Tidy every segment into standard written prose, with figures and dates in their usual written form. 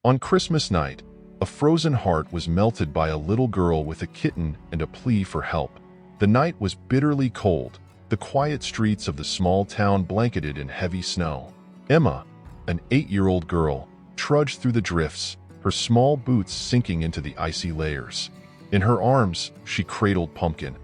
On Christmas night, a frozen heart was melted by a little girl with a kitten and a plea for help. The night was bitterly cold, the quiet streets of the small town blanketed in heavy snow. Emma, an 8-year-old girl, trudged through the drifts, her small boots sinking into the icy layers. In her arms, she cradled Pumpkin,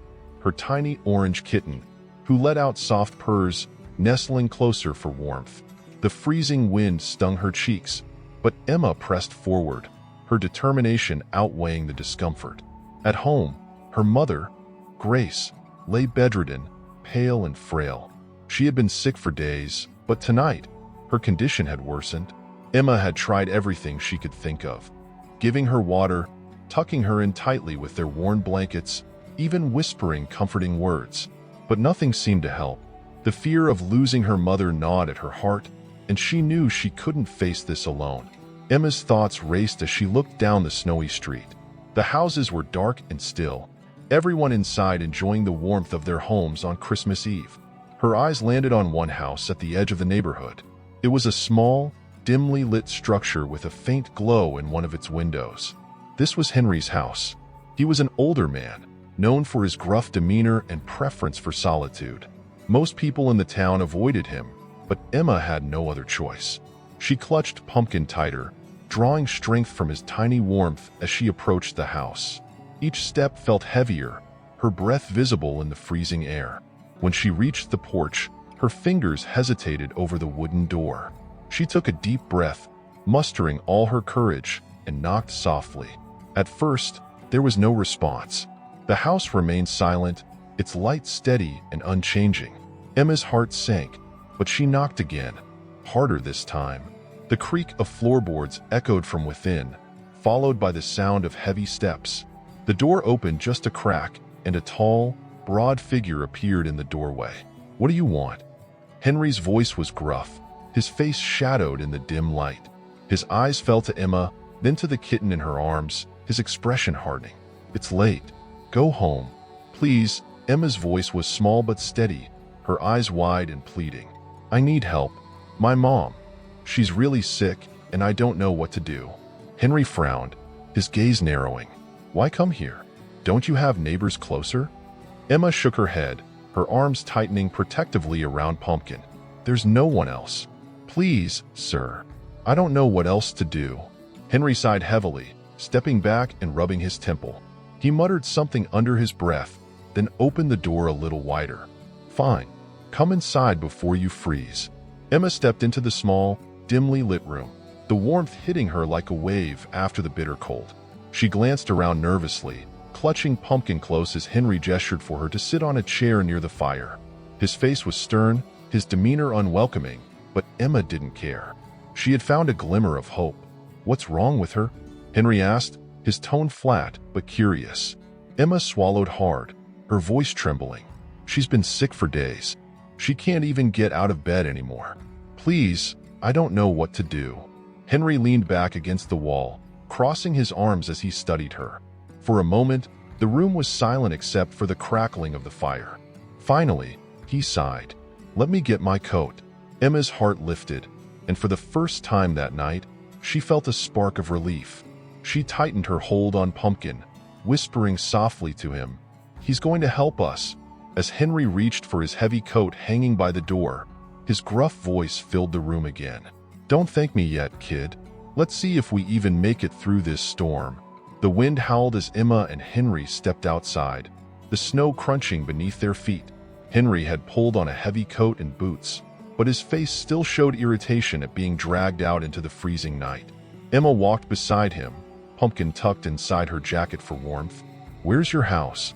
her tiny orange kitten, who let out soft purrs, nestling closer for warmth. The freezing wind stung her cheeks, but Emma pressed forward, her determination outweighing the discomfort. At home, her mother, Grace, lay bedridden, pale and frail. She had been sick for days, but tonight, her condition had worsened. Emma had tried everything she could think of, giving her water, tucking her in tightly with their worn blankets, even whispering comforting words. But nothing seemed to help. The fear of losing her mother gnawed at her heart, and she knew she couldn't face this alone. Emma's thoughts raced as she looked down the snowy street. The houses were dark and still, everyone inside enjoying the warmth of their homes on Christmas Eve. Her eyes landed on one house at the edge of the neighborhood. It was a small, dimly lit structure with a faint glow in one of its windows. This was Henry's house. He was an older man, known for his gruff demeanor and preference for solitude. Most people in the town avoided him, but Emma had no other choice. She clutched Pumpkin tighter, drawing strength from his tiny warmth as she approached the house. Each step felt heavier, her breath visible in the freezing air. When she reached the porch, her fingers hesitated over the wooden door. She took a deep breath, mustering all her courage, and knocked softly. At first, there was no response. The house remained silent, its light steady and unchanging. Emma's heart sank, but she knocked again, harder this time. The creak of floorboards echoed from within, followed by the sound of heavy steps. The door opened just a crack, and a tall, broad figure appeared in the doorway. "What do you want?" Henry's voice was gruff, his face shadowed in the dim light. His eyes fell to Emma, then to the kitten in her arms, his expression hardening. "It's late. Go home. Please." Emma's voice was small but steady, her eyes wide and pleading. "I need help. My mom. She's really sick, and I don't know what to do." Henry frowned, his gaze narrowing. "Why come here? Don't you have neighbors closer?" Emma shook her head, her arms tightening protectively around Pumpkin. "There's no one else. Please, sir. I don't know what else to do." Henry sighed heavily, stepping back and rubbing his temple. He muttered something under his breath, then opened the door a little wider. "Fine. Come inside before you freeze." Emma stepped into the small, dimly lit room, the warmth hitting her like a wave after the bitter cold. She glanced around nervously, clutching Pumpkin close as Henry gestured for her to sit on a chair near the fire. His face was stern, his demeanor unwelcoming, but Emma didn't care. She had found a glimmer of hope. "What's wrong with her?" Henry asked, his tone flat but curious. Emma swallowed hard, her voice trembling. "She's been sick for days. She can't even get out of bed anymore. Please, I don't know what to do." Henry leaned back against the wall, crossing his arms as he studied her. For a moment, the room was silent except for the crackling of the fire. Finally, he sighed. "Let me get my coat." Emma's heart lifted, and for the first time that night, she felt a spark of relief. She tightened her hold on Pumpkin, whispering softly to him, "He's going to help us." As Henry reached for his heavy coat hanging by the door, his gruff voice filled the room again. "Don't thank me yet, kid. Let's see if we even make it through this storm." The wind howled as Emma and Henry stepped outside, the snow crunching beneath their feet. Henry had pulled on a heavy coat and boots, but his face still showed irritation at being dragged out into the freezing night. Emma walked beside him, Pumpkin tucked inside her jacket for warmth. "Where's your house?"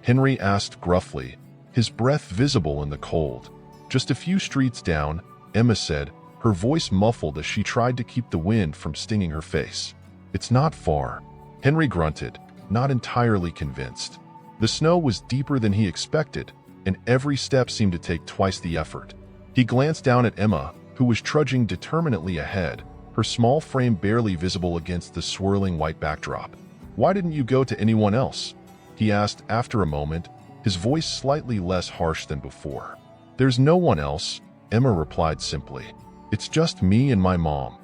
Henry asked gruffly, his breath visible in the cold. "Just a few streets down," Emma said, her voice muffled as she tried to keep the wind from stinging her face. "It's not far." Henry grunted, not entirely convinced. The snow was deeper than he expected, and every step seemed to take twice the effort. He glanced down at Emma, who was trudging determinedly ahead, her small frame barely visible against the swirling white backdrop. "Why didn't you go to anyone else?" he asked after a moment, his voice slightly less harsh than before. "There's no one else," Emma replied simply. "It's just me and my mom."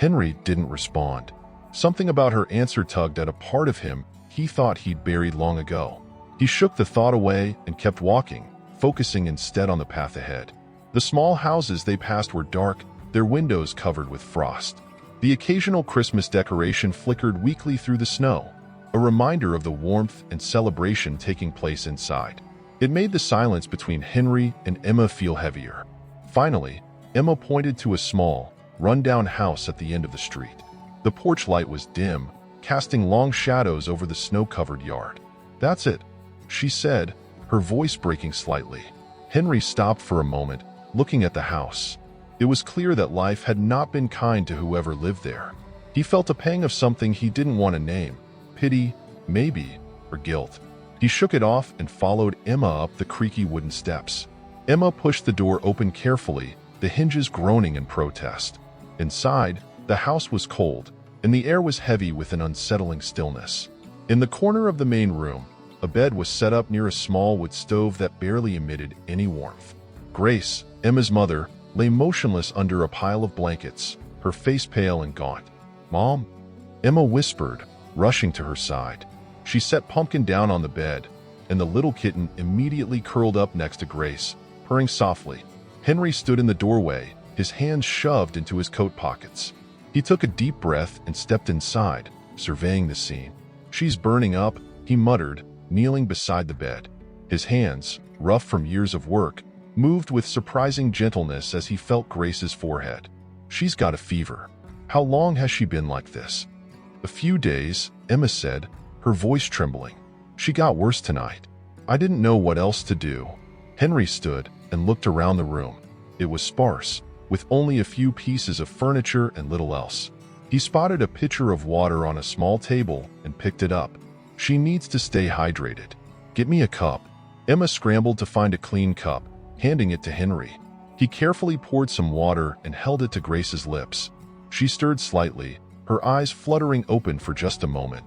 Henry didn't respond. Something about her answer tugged at a part of him he thought he'd buried long ago. He shook the thought away and kept walking, focusing instead on the path ahead. The small houses they passed were dark, their windows covered with frost. The occasional Christmas decoration flickered weakly through the snow, a reminder of the warmth and celebration taking place inside. It made the silence between Henry and Emma feel heavier. Finally, Emma pointed to a small, run-down house at the end of the street. The porch light was dim, casting long shadows over the snow-covered yard. "That's it," she said, her voice breaking slightly. Henry stopped for a moment, looking at the house. It was clear that life had not been kind to whoever lived there. He felt a pang of something he didn't want to name. Pity, maybe, or guilt. He shook it off and followed Emma up the creaky wooden steps. Emma pushed the door open carefully, the hinges groaning in protest. Inside, the house was cold, and the air was heavy with an unsettling stillness. In the corner of the main room, a bed was set up near a small wood stove that barely emitted any warmth. Grace, Emma's mother, lay motionless under a pile of blankets, her face pale and gaunt. "Mom?" Emma whispered, rushing to her side. She set Pumpkin down on the bed, and the little kitten immediately curled up next to Grace, purring softly. Henry stood in the doorway, his hands shoved into his coat pockets. He took a deep breath and stepped inside, surveying the scene. "She's burning up," he muttered, kneeling beside the bed. His hands, rough from years of work, moved with surprising gentleness as he felt Grace's forehead. "She's got a fever. How long has she been like this?" "A few days," Emma said, her voice trembling. "She got worse tonight. I didn't know what else to do." Henry stood and looked around the room. It was sparse, with only a few pieces of furniture and little else. He spotted a pitcher of water on a small table and picked it up. "She needs to stay hydrated. Get me a cup." Emma scrambled to find a clean cup, handing it to Henry. He carefully poured some water and held it to Grace's lips. She stirred slightly, her eyes fluttering open for just a moment.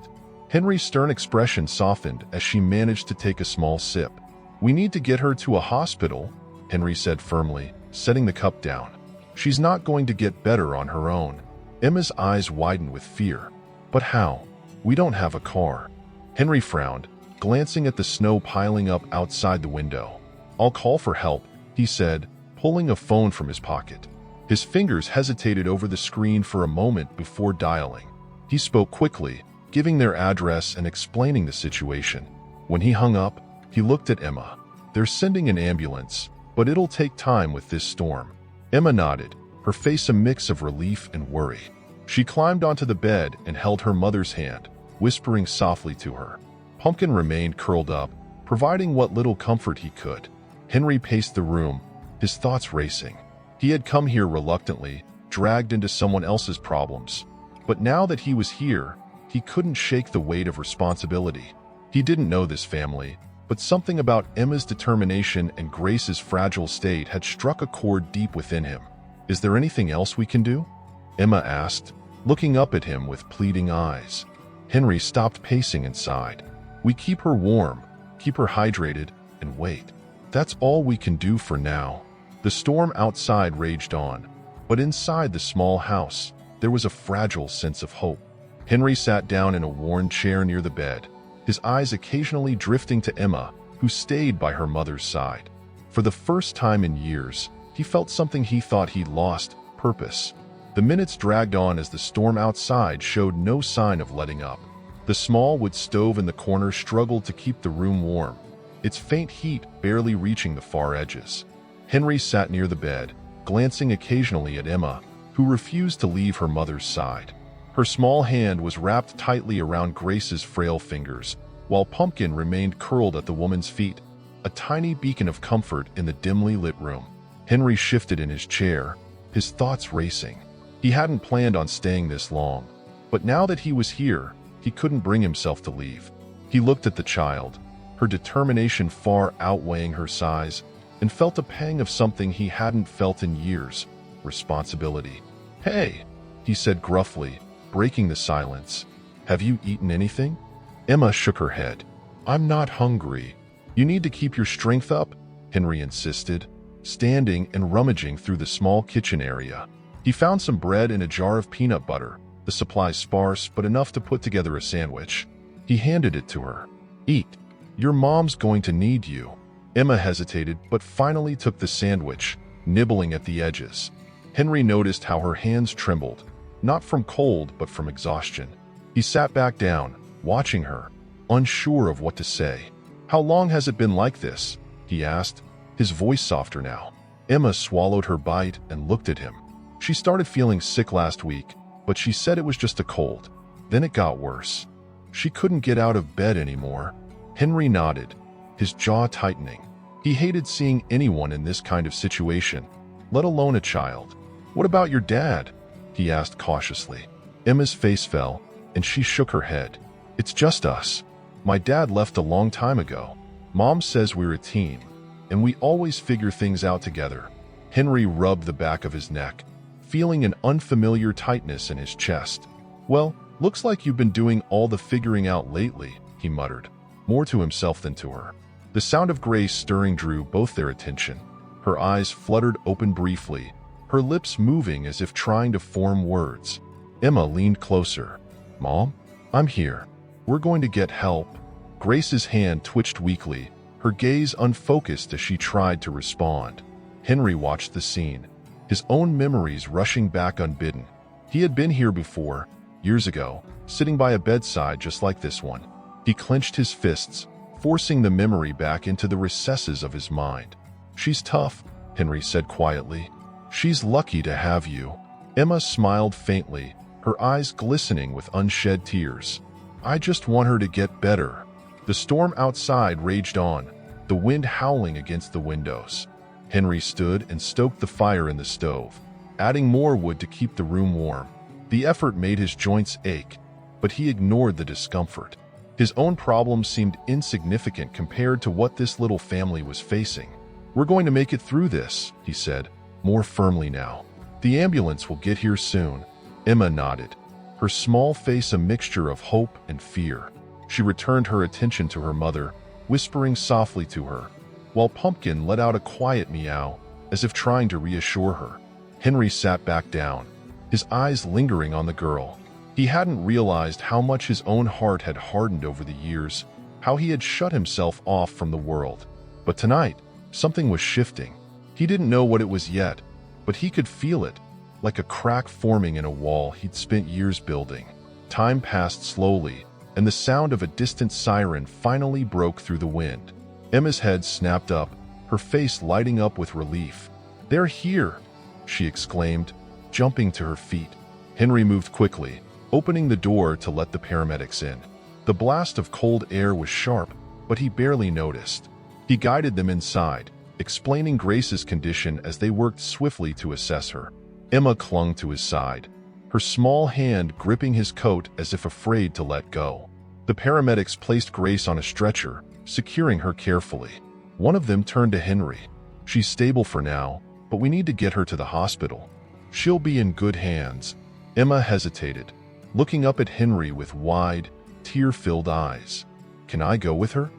Henry's stern expression softened as she managed to take a small sip. "We need to get her to a hospital," Henry said firmly, setting the cup down. "She's not going to get better on her own." Emma's eyes widened with fear. "But how? We don't have a car." Henry frowned, glancing at the snow piling up outside the window. "I'll call for help," he said, pulling a phone from his pocket. His fingers hesitated over the screen for a moment before dialing. He spoke quickly, giving their address and explaining the situation. When he hung up, he looked at Emma. "They're sending an ambulance, but it'll take time with this storm." Emma nodded, her face a mix of relief and worry. She climbed onto the bed and held her mother's hand, whispering softly to her. Pumpkin remained curled up, providing what little comfort he could. Henry paced the room, his thoughts racing. He had come here reluctantly, dragged into someone else's problems. But now that he was here, he couldn't shake the weight of responsibility. He didn't know this family, but something about Emma's determination and Grace's fragile state had struck a chord deep within him. "Is there anything else we can do?" Emma asked, looking up at him with pleading eyes. Henry stopped pacing inside. "We keep her warm, keep her hydrated, and wait. That's all we can do for now." The storm outside raged on, but inside the small house, there was a fragile sense of hope. Henry sat down in a worn chair near the bed, his eyes occasionally drifting to Emma, who stayed by her mother's side. For the first time in years, he felt something he thought he'd lost: purpose. The minutes dragged on as the storm outside showed no sign of letting up. The small wood stove in the corner struggled to keep the room warm, its faint heat barely reaching the far edges. Henry sat near the bed, glancing occasionally at Emma, who refused to leave her mother's side. Her small hand was wrapped tightly around Grace's frail fingers, while Pumpkin remained curled at the woman's feet, a tiny beacon of comfort in the dimly lit room. Henry shifted in his chair, his thoughts racing. He hadn't planned on staying this long, but now that he was here, he couldn't bring himself to leave. He looked at the child, her determination far outweighing her size, and felt a pang of something he hadn't felt in years: responsibility. "Hey," he said gruffly, breaking the silence. "Have you eaten anything?" Emma shook her head. "I'm not hungry." "You need to keep your strength up," Henry insisted, standing and rummaging through the small kitchen area. He found some bread and a jar of peanut butter, the supplies sparse but enough to put together a sandwich. He handed it to her. "Eat. Your mom's going to need you." Emma hesitated but finally took the sandwich, nibbling at the edges. Henry noticed how her hands trembled, not from cold but from exhaustion. He sat back down, watching her, unsure of what to say. "How long has it been like this?" he asked, his voice softer now. Emma swallowed her bite and looked at him. She started feeling sick last week, but she said it was just a cold. Then it got worse. She couldn't get out of bed anymore. Henry nodded, his jaw tightening. He hated seeing anyone in this kind of situation, let alone a child. "What about your dad?" he asked cautiously. Emma's face fell, and she shook her head. "It's just us. My dad left a long time ago. Mom says we're a team, and we always figure things out together." Henry rubbed the back of his neck, feeling an unfamiliar tightness in his chest. "Well, looks like you've been doing all the figuring out lately," he muttered, more to himself than to her. The sound of Grace stirring drew both their attention. Her eyes fluttered open briefly, her lips moving as if trying to form words. Emma leaned closer. "Mom, I'm here. We're going to get help." Grace's hand twitched weakly, her gaze unfocused as she tried to respond. Henry watched the scene, his own memories rushing back unbidden. He had been here before, years ago, sitting by a bedside just like this one. He clenched his fists, forcing the memory back into the recesses of his mind. "She's tough," Henry said quietly. "She's lucky to have you." Emma smiled faintly, her eyes glistening with unshed tears. "I just want her to get better." The storm outside raged on, the wind howling against the windows. Henry stood and stoked the fire in the stove, adding more wood to keep the room warm. The effort made his joints ache, but he ignored the discomfort. His own problems seemed insignificant compared to what this little family was facing. "We're going to make it through this," he said, more firmly now. "The ambulance will get here soon." Emma nodded, her small face a mixture of hope and fear. She returned her attention to her mother, whispering softly to her, while Pumpkin let out a quiet meow, as if trying to reassure her. Henry sat back down, his eyes lingering on the girl. He hadn't realized how much his own heart had hardened over the years, how he had shut himself off from the world. But tonight, something was shifting. He didn't know what it was yet, but he could feel it, like a crack forming in a wall he'd spent years building. Time passed slowly, and the sound of a distant siren finally broke through the wind. Emma's head snapped up, her face lighting up with relief. "They're here!" she exclaimed, jumping to her feet. Henry moved quickly, opening the door to let the paramedics in. The blast of cold air was sharp, but he barely noticed. He guided them inside, explaining Grace's condition as they worked swiftly to assess her. Emma clung to his side, her small hand gripping his coat as if afraid to let go. The paramedics placed Grace on a stretcher, securing her carefully. One of them turned to Henry. "She's stable for now, but we need to get her to the hospital. She'll be in good hands." Emma hesitated, looking up at Henry with wide, tear-filled eyes. "Can I go with her?"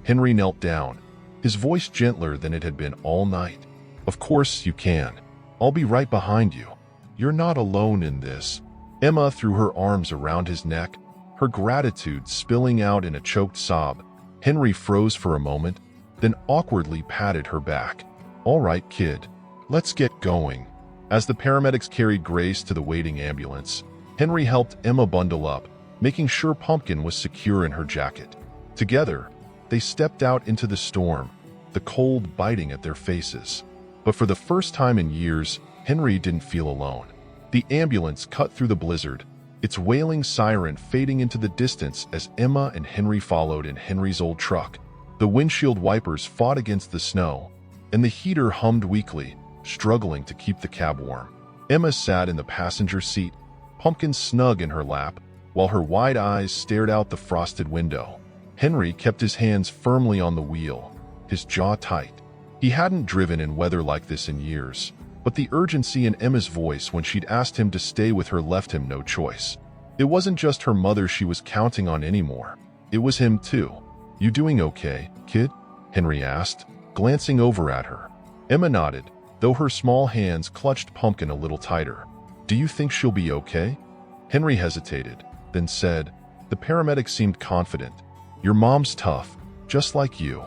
Henry knelt down, his voice gentler than it had been all night. "Of course you can. I'll be right behind you. You're not alone in this." Emma threw her arms around his neck, her gratitude spilling out in a choked sob. Henry froze for a moment, then awkwardly patted her back. "All right, kid. Let's get going." As the paramedics carried Grace to the waiting ambulance, Henry helped Emma bundle up, making sure Pumpkin was secure in her jacket. Together, they stepped out into the storm, the cold biting at their faces. But for the first time in years, Henry didn't feel alone. The ambulance cut through the blizzard, its wailing siren fading into the distance as Emma and Henry followed in Henry's old truck. The windshield wipers fought against the snow, and the heater hummed weakly, struggling to keep the cab warm. Emma sat in the passenger seat, Pumpkin snug in her lap, while her wide eyes stared out the frosted window. Henry kept his hands firmly on the wheel, his jaw tight. He hadn't driven in weather like this in years, but the urgency in Emma's voice when she'd asked him to stay with her left him no choice. It wasn't just her mother she was counting on anymore. It was him too. "You doing okay, kid?" Henry asked, glancing over at her. Emma nodded, though her small hands clutched Pumpkin a little tighter. Do you think she'll be okay? Henry hesitated, then said, the paramedic seemed confident. Your mom's tough, just like you.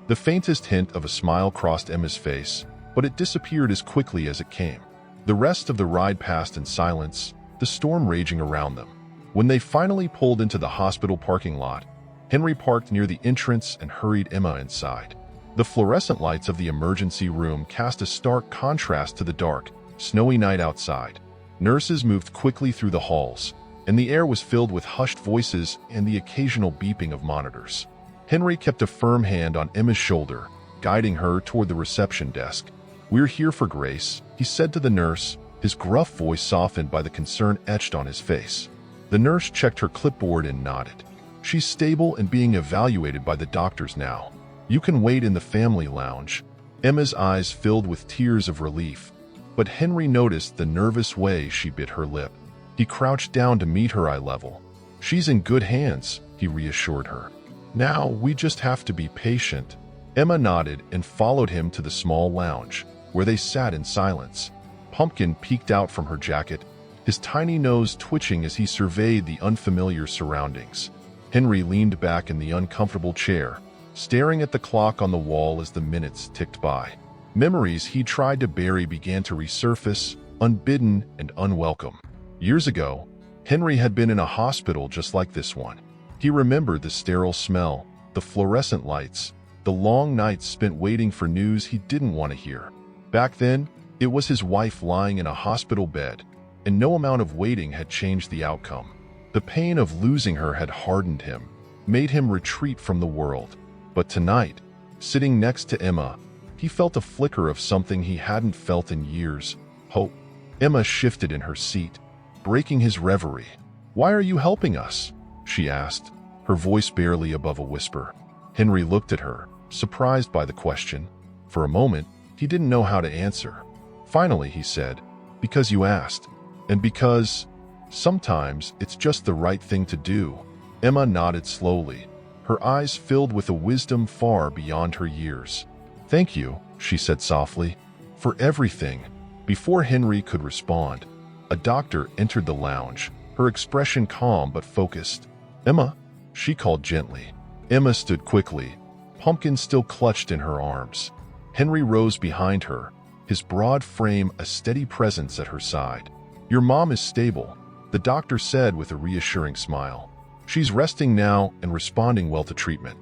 The faintest hint of a smile crossed Emma's face, but it disappeared as quickly as it came. The rest of the ride passed in silence, the storm raging around them. When they finally pulled into the hospital parking lot, Henry parked near the entrance and hurried Emma inside. The fluorescent lights of the emergency room cast a stark contrast to the dark, snowy night outside. Nurses moved quickly through the halls, and the air was filled with hushed voices and the occasional beeping of monitors. Henry kept a firm hand on Emma's shoulder, guiding her toward the reception desk. We're here for Grace, he said to the nurse, his gruff voice softened by the concern etched on his face. The nurse checked her clipboard and nodded. She's stable and being evaluated by the doctors now. You can wait in the family lounge. Emma's eyes filled with tears of relief, but Henry noticed the nervous way she bit her lip. He crouched down to meet her eye level. She's in good hands, he reassured her. Now we just have to be patient. Emma nodded and followed him to the small lounge, where they sat in silence. Pumpkin peeked out from her jacket, his tiny nose twitching as he surveyed the unfamiliar surroundings. Henry leaned back in the uncomfortable chair, staring at the clock on the wall as the minutes ticked by. Memories he tried to bury began to resurface, unbidden and unwelcome. Years ago, Henry had been in a hospital just like this one. He remembered the sterile smell, the fluorescent lights, the long nights spent waiting for news he didn't want to hear. Back then, it was his wife lying in a hospital bed, and no amount of waiting had changed the outcome. The pain of losing her had hardened him, made him retreat from the world. But tonight, sitting next to Emma, he felt a flicker of something he hadn't felt in years: hope. Emma shifted in her seat, breaking his reverie. Why are you helping us? She asked, her voice barely above a whisper. Henry looked at her, surprised by the question. For a moment, he didn't know how to answer. Finally, he said, because you asked, and because sometimes it's just the right thing to do. Emma nodded slowly, her eyes filled with a wisdom far beyond her years. Thank you, she said softly, for everything. Before Henry could respond, a doctor entered the lounge, her expression calm but focused. Emma, she called gently. Emma stood quickly, Pumpkin still clutched in her arms. Henry rose behind her, his broad frame a steady presence at her side. Your mom is stable, the doctor said with a reassuring smile. She's resting now and responding well to treatment.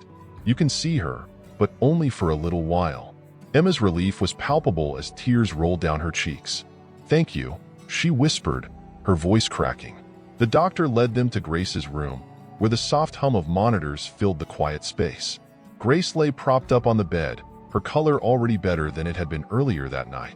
You can see her, but only for a little while. Emma's relief was palpable as tears rolled down her cheeks. Thank you, she whispered, her voice cracking. The doctor led them to Grace's room, where the soft hum of monitors filled the quiet space. Grace lay propped up on the bed, her color already better than it had been earlier that night.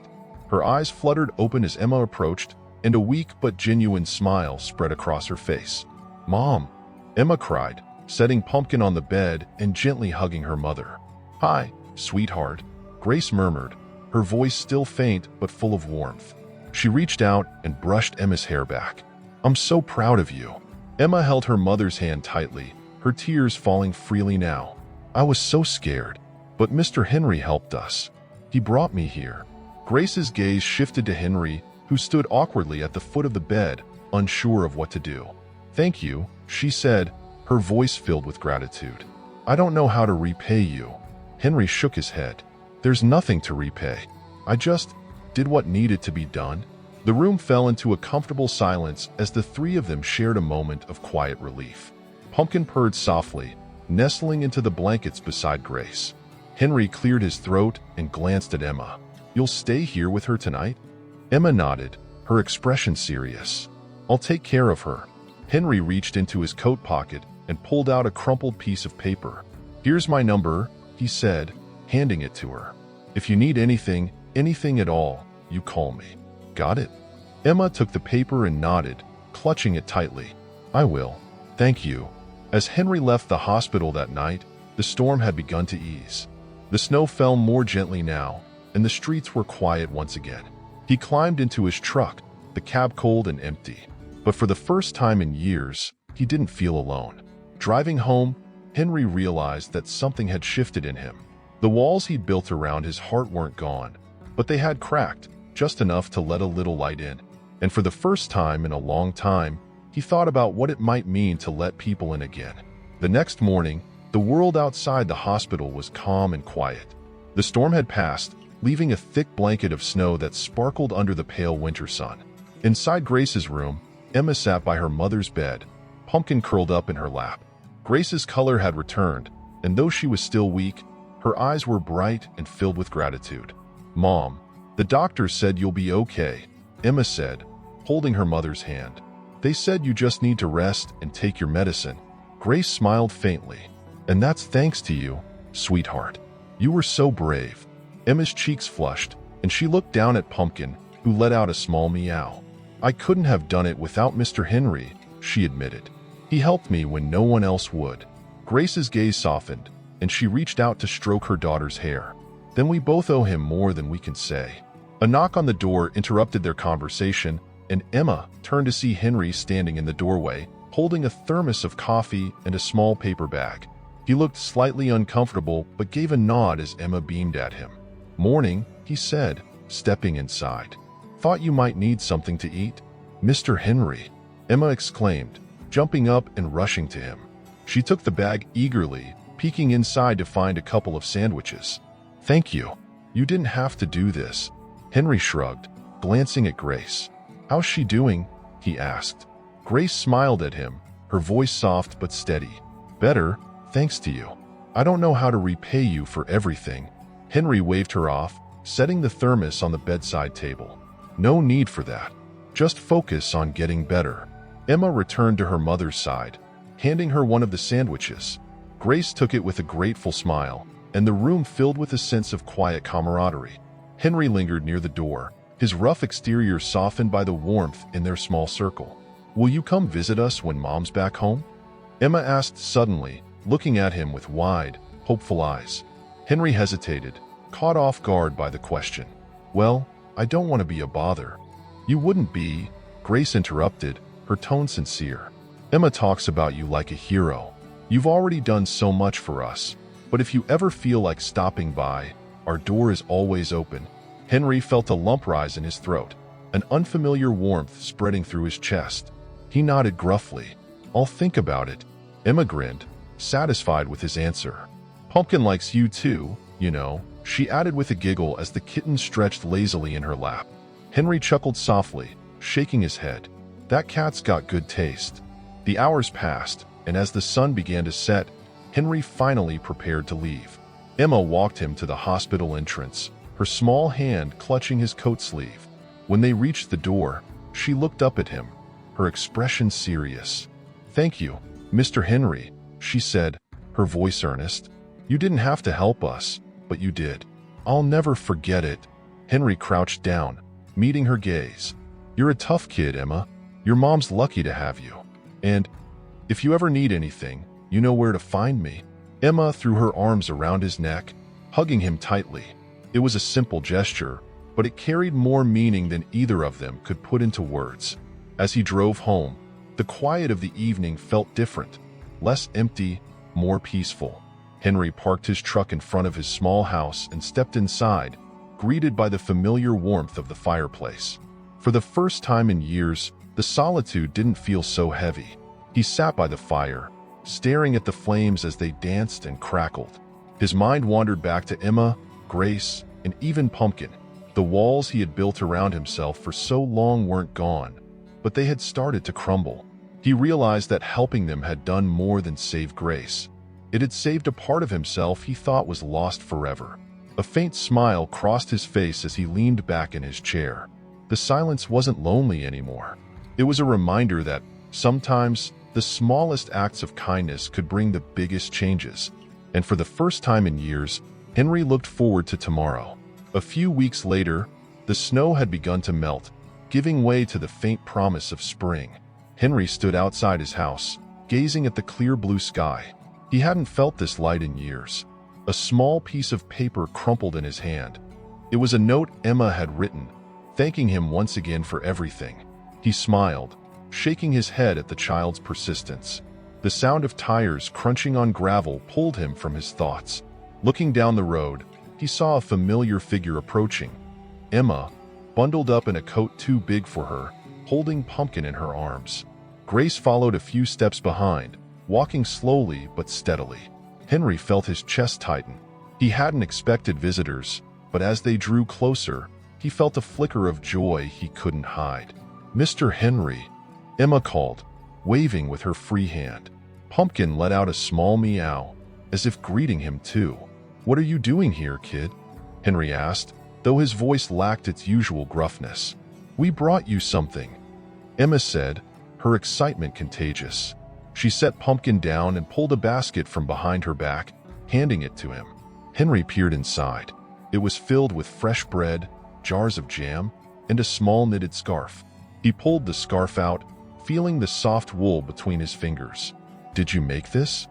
Her eyes fluttered open as Emma approached, and a weak but genuine smile spread across her face. Mom, Emma cried, setting Pumpkin on the bed and gently hugging her mother. Hi, sweetheart, Grace murmured, her voice still faint but full of warmth. She reached out and brushed Emma's hair back. I'm so proud of you. Emma held her mother's hand tightly, her tears falling freely now. I was so scared, but Mr. Henry helped us. He brought me here. Grace's gaze shifted to Henry, who stood awkwardly at the foot of the bed, unsure of what to do. Thank you, she said, her voice filled with gratitude. I don't know how to repay you. Henry shook his head. There's nothing to repay. I just did what needed to be done. The room fell into a comfortable silence as the three of them shared a moment of quiet relief. Pumpkin purred softly, nestling into the blankets beside Grace. Henry cleared his throat and glanced at Emma. You'll stay here with her tonight? Emma nodded, her expression serious. I'll take care of her. Henry reached into his coat pocket and pulled out a crumpled piece of paper. Here's my number, he said, handing it to her. If you need anything at all, you call me. Got it? Emma took the paper and nodded, clutching it tightly. I will. Thank you. As Henry left the hospital that night, the storm had begun to ease. The snow fell more gently now, and the streets were quiet once again. He climbed into his truck, the cab cold and empty. But for the first time in years, he didn't feel alone. Driving home, Henry realized that something had shifted in him. The walls he'd built around his heart weren't gone, but they had cracked, just enough to let a little light in. And for the first time in a long time, he thought about what it might mean to let people in again. The next morning, the world outside the hospital was calm and quiet. The storm had passed, leaving a thick blanket of snow that sparkled under the pale winter sun. Inside Grace's room, Emma sat by her mother's bed, Pumpkin curled up in her lap. Grace's color had returned, and though she was still weak, her eyes were bright and filled with gratitude. "Mom, the doctor said you'll be okay," Emma said, holding her mother's hand. "They said you just need to rest and take your medicine." Grace smiled faintly. "And that's thanks to you, sweetheart. You were so brave." Emma's cheeks flushed, and she looked down at Pumpkin, who let out a small meow. "I couldn't have done it without Mr. Henry," she admitted. "He helped me when no one else would." Grace's gaze softened, and she reached out to stroke her daughter's hair. "Then we both owe him more than we can say." A knock on the door interrupted their conversation, and Emma turned to see Henry standing in the doorway, holding a thermos of coffee and a small paper bag. He looked slightly uncomfortable, but gave a nod as Emma beamed at him. "Morning," he said, stepping inside. "Thought you might need something to eat?" "Mr. Henry," Emma exclaimed, jumping up and rushing to him. She took the bag eagerly, peeking inside to find a couple of sandwiches. "Thank you. You didn't have to do this." Henry shrugged, glancing at Grace. "How's she doing?" he asked. Grace smiled at him, her voice soft but steady. "Better, thanks to you. I don't know how to repay you for everything." Henry waved her off, setting the thermos on the bedside table. "No need for that. Just focus on getting better." Emma returned to her mother's side, handing her one of the sandwiches. Grace took it with a grateful smile, and the room filled with a sense of quiet camaraderie. Henry lingered near the door, his rough exterior softened by the warmth in their small circle. "Will you come visit us when Mom's back home?" Emma asked suddenly, looking at him with wide, hopeful eyes. Henry hesitated, caught off guard by the question. "Well, I don't want to be a bother." "You wouldn't be," Grace interrupted, her tone sincere. "Emma talks about you like a hero. You've already done so much for us, but if you ever feel like stopping by, our door is always open." Henry felt a lump rise in his throat, an unfamiliar warmth spreading through his chest. He nodded gruffly. "I'll think about it." Emma grinned, satisfied with his answer. "Pumpkin likes you too, you know," she added with a giggle as the kitten stretched lazily in her lap. Henry chuckled softly, shaking his head. "That cat's got good taste." The hours passed, and as the sun began to set, Henry finally prepared to leave. Emma walked him to the hospital entrance, her small hand clutching his coat sleeve. When they reached the door, she looked up at him, her expression serious. "Thank you, Mr. Henry," she said, her voice earnest. "You didn't have to help us, but you did. I'll never forget it." Henry crouched down, meeting her gaze. "You're a tough kid, Emma. Your mom's lucky to have you. And if you ever need anything, you know where to find me." Emma threw her arms around his neck, hugging him tightly. It was a simple gesture, but it carried more meaning than either of them could put into words. As he drove home, the quiet of the evening felt different, less empty, more peaceful. Henry parked his truck in front of his small house and stepped inside, greeted by the familiar warmth of the fireplace. For the first time in years, the solitude didn't feel so heavy. He sat by the fire, staring at the flames as they danced and crackled. His mind wandered back to Emma, Grace, and even Pumpkin. The walls he had built around himself for so long weren't gone, but they had started to crumble. He realized that helping them had done more than save Grace. It had saved a part of himself he thought was lost forever. A faint smile crossed his face as he leaned back in his chair. The silence wasn't lonely anymore. It was a reminder that, sometimes, the smallest acts of kindness could bring the biggest changes. And for the first time in years, Henry looked forward to tomorrow. A few weeks later, the snow had begun to melt, giving way to the faint promise of spring. Henry stood outside his house, gazing at the clear blue sky. He hadn't felt this light in years. A small piece of paper crumpled in his hand. It was a note Emma had written, thanking him once again for everything. He smiled, shaking his head at the child's persistence. The sound of tires crunching on gravel pulled him from his thoughts. Looking down the road, he saw a familiar figure approaching. Emma, bundled up in a coat too big for her, holding Pumpkin in her arms. Grace followed a few steps behind, walking slowly but steadily. Henry felt his chest tighten. He hadn't expected visitors, but as they drew closer, he felt a flicker of joy he couldn't hide. "Mr. Henry," Emma called, waving with her free hand. Pumpkin let out a small meow, as if greeting him too. "What are you doing here, kid?" Henry asked, though his voice lacked its usual gruffness. "We brought you something," Emma said, her excitement contagious. She set Pumpkin down and pulled a basket from behind her back, handing it to him. Henry peered inside. It was filled with fresh bread, jars of jam, and a small knitted scarf. He pulled the scarf out, feeling the soft wool between his fingers. "Did you make this?"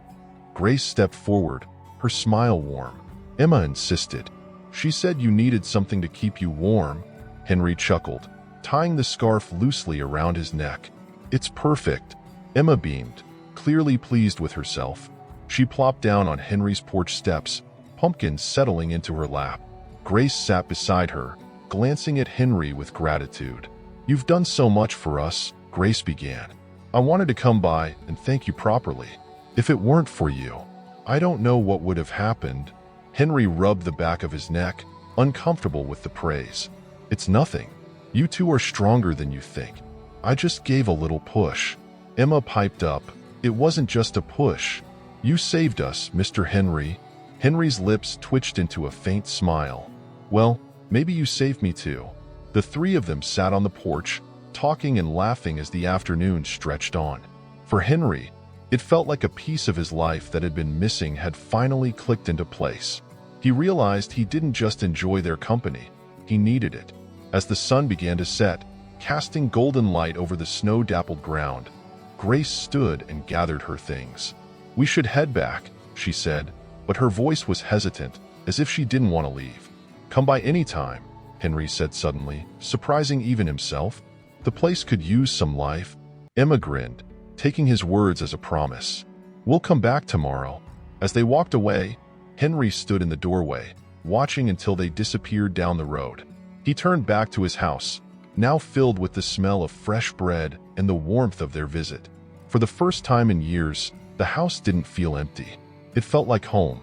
Grace stepped forward, her smile warm. Emma insisted. "She said you needed something to keep you warm," Henry chuckled, tying the scarf loosely around his neck. "It's perfect," Emma beamed, clearly pleased with herself. She plopped down on Henry's porch steps, Pumpkin settling into her lap. Grace sat beside her, glancing at Henry with gratitude. "You've done so much for us," Grace began. "I wanted to come by and thank you properly. If it weren't for you, I don't know what would have happened." Henry rubbed the back of his neck, uncomfortable with the praise. "It's nothing. You two are stronger than you think. I just gave a little push." Emma piped up. "It wasn't just a push. You saved us, Mr. Henry." Henry's lips twitched into a faint smile. "Well, maybe you saved me too." The three of them sat on the porch, talking and laughing as the afternoon stretched on. For Henry, it felt like a piece of his life that had been missing had finally clicked into place. He realized he didn't just enjoy their company, he needed it. As the sun began to set, casting golden light over the snow-dappled ground, Grace stood and gathered her things. "We should head back," she said, but her voice was hesitant, as if she didn't want to leave. "Come by any time," Henry said suddenly, surprising even himself. "The place could use some life." Emma grinned, taking his words as a promise. "We'll come back tomorrow." As they walked away, Henry stood in the doorway, watching until they disappeared down the road. He turned back to his house, now filled with the smell of fresh bread and the warmth of their visit. For the first time in years, the house didn't feel empty. It felt like home.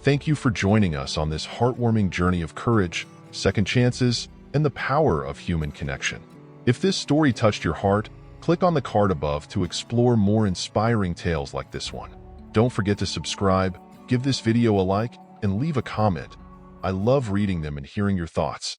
Thank you for joining us on this heartwarming journey of courage, second chances, and the power of human connection. If this story touched your heart, click on the card above to explore more inspiring tales like this one. Don't forget to subscribe, give this video a like, and leave a comment. I love reading them and hearing your thoughts.